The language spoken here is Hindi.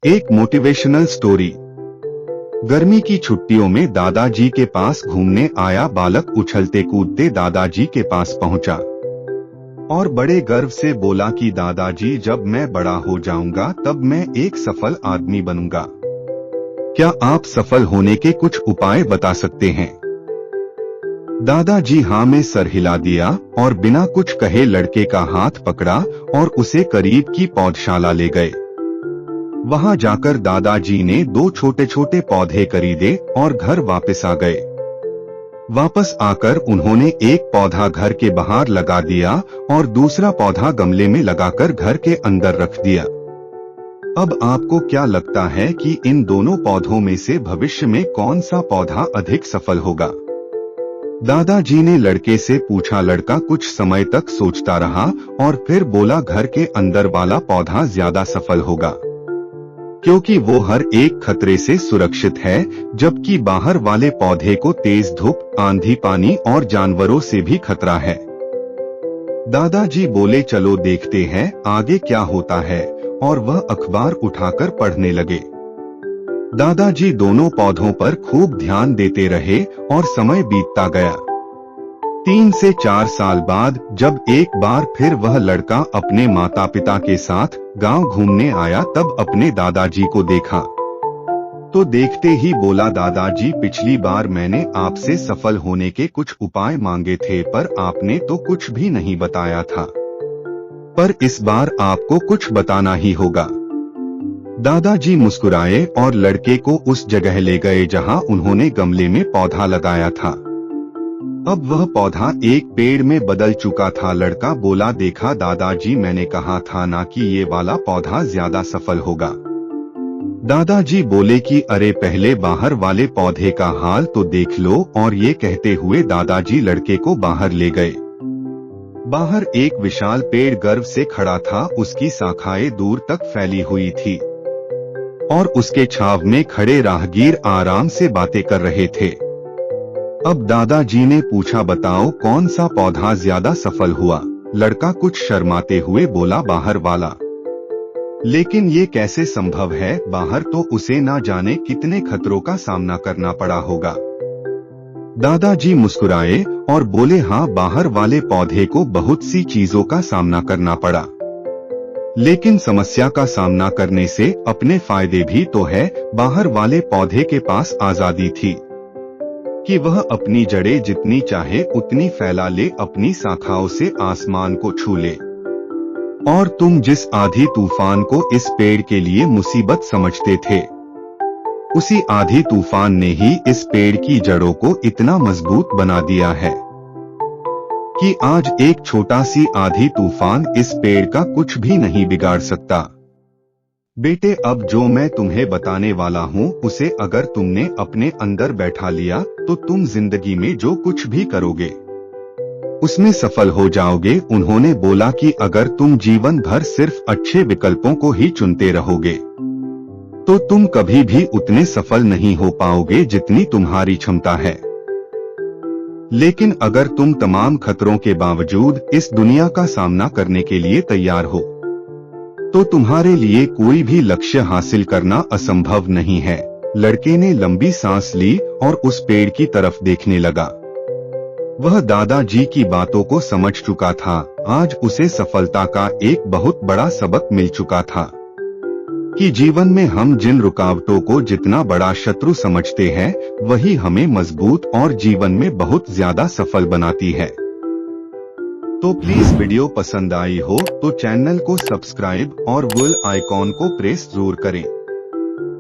एक मोटिवेशनल स्टोरी। गर्मी की छुट्टियों में दादाजी के पास घूमने आया बालक उछलते कूदते दादाजी के पास पहुंचा और बड़े गर्व से बोला कि दादाजी, जब मैं बड़ा हो जाऊंगा तब मैं एक सफल आदमी बनूंगा। क्या आप सफल होने के कुछ उपाय बता सकते हैं? दादाजी हाँ में सर हिला दिया और बिना कुछ कहे लड़के का हाथ पकड़ा और उसे करीब की पौधशाला ले गए। वहां जाकर दादाजी ने 2 छोटे छोटे पौधे खरीदे और घर वापस आ गए। वापस आकर उन्होंने एक पौधा घर के बाहर लगा दिया और दूसरा पौधा गमले में लगाकर घर के अंदर रख दिया। अब आपको क्या लगता है कि इन दोनों पौधों में से भविष्य में कौन सा पौधा अधिक सफल होगा? दादाजी ने लड़के से पूछा। लड़का कुछ समय तक सोचता रहा और फिर बोला, घर के अंदर वाला पौधा ज्यादा सफल होगा, क्योंकि वो हर एक खतरे से सुरक्षित है, जबकि बाहर वाले पौधे को तेज धूप, आंधी, पानी और जानवरों से भी खतरा है। दादाजी बोले, चलो देखते हैं आगे क्या होता है, और वह अखबार उठाकर पढ़ने लगे। दादाजी दोनों पौधों पर खूब ध्यान देते रहे और समय बीतता गया। 3 से 4 साल बाद जब एक बार फिर वह लड़का अपने माता पिता के साथ गांव घूमने आया, तब अपने दादाजी को देखा तो देखते ही बोला, दादाजी, पिछली बार मैंने आपसे सफल होने के कुछ उपाय मांगे थे, पर आपने तो कुछ भी नहीं बताया था। पर इस बार आपको कुछ बताना ही होगा। दादाजी मुस्कुराए और लड़के को उस जगह ले गए जहां उन्होंने गमले में पौधा लगाया था। अब वह पौधा एक पेड़ में बदल चुका था। लड़का बोला, देखा दादाजी, मैंने कहा था ना कि ये वाला पौधा ज्यादा सफल होगा। दादाजी बोले कि अरे पहले बाहर वाले पौधे का हाल तो देख लो, और ये कहते हुए दादाजी लड़के को बाहर ले गए। बाहर एक विशाल पेड़ गर्व से खड़ा था। उसकी शाखाएं दूर तक फैली हुई थी और उसके छाव में खड़े राहगीर आराम से बातें कर रहे थे। अब दादाजी ने पूछा, बताओ कौन सा पौधा ज्यादा सफल हुआ? लड़का कुछ शर्माते हुए बोला, बाहर वाला। लेकिन ये कैसे संभव है? बाहर तो उसे ना जाने कितने खतरों का सामना करना पड़ा होगा। दादाजी मुस्कुराए और बोले, हाँ, बाहर वाले पौधे को बहुत सी चीजों का सामना करना पड़ा, लेकिन समस्या का सामना करने से अपने फायदे भी तो है। बाहर वाले पौधे के पास आजादी थी कि वह अपनी जड़ें जितनी चाहे उतनी फैला ले, अपनी शाखाओं से आसमान को छू ले। और तुम जिस आधी तूफान को इस पेड़ के लिए मुसीबत समझते थे, उसी आधी तूफान ने ही इस पेड़ की जड़ों को इतना मजबूत बना दिया है कि आज एक छोटा सी आधी तूफान इस पेड़ का कुछ भी नहीं बिगाड़ सकता। बेटे, अब जो मैं तुम्हें बताने वाला हूँ उसे अगर तुमने अपने अंदर बैठा लिया तो तुम जिंदगी में जो कुछ भी करोगे उसमें सफल हो जाओगे। उन्होंने बोला कि अगर तुम जीवन भर सिर्फ अच्छे विकल्पों को ही चुनते रहोगे तो तुम कभी भी उतने सफल नहीं हो पाओगे जितनी तुम्हारी क्षमता है। लेकिन अगर तुम तमाम खतरों के बावजूद इस दुनिया का सामना करने के लिए तैयार हो तो तुम्हारे लिए कोई भी लक्ष्य हासिल करना असंभव नहीं है। लड़के ने लंबी सांस ली और उस पेड़ की तरफ देखने लगा। वह दादाजी की बातों को समझ चुका था। आज उसे सफलता का एक बहुत बड़ा सबक मिल चुका था कि जीवन में हम जिन रुकावटों को जितना बड़ा शत्रु समझते हैं, वही हमें मजबूत और जीवन में बहुत ज्यादा सफल बनाती है। तो प्लीज वीडियो पसंद आई हो तो चैनल को सब्सक्राइब और बेल आइकॉन को प्रेस जरूर करें।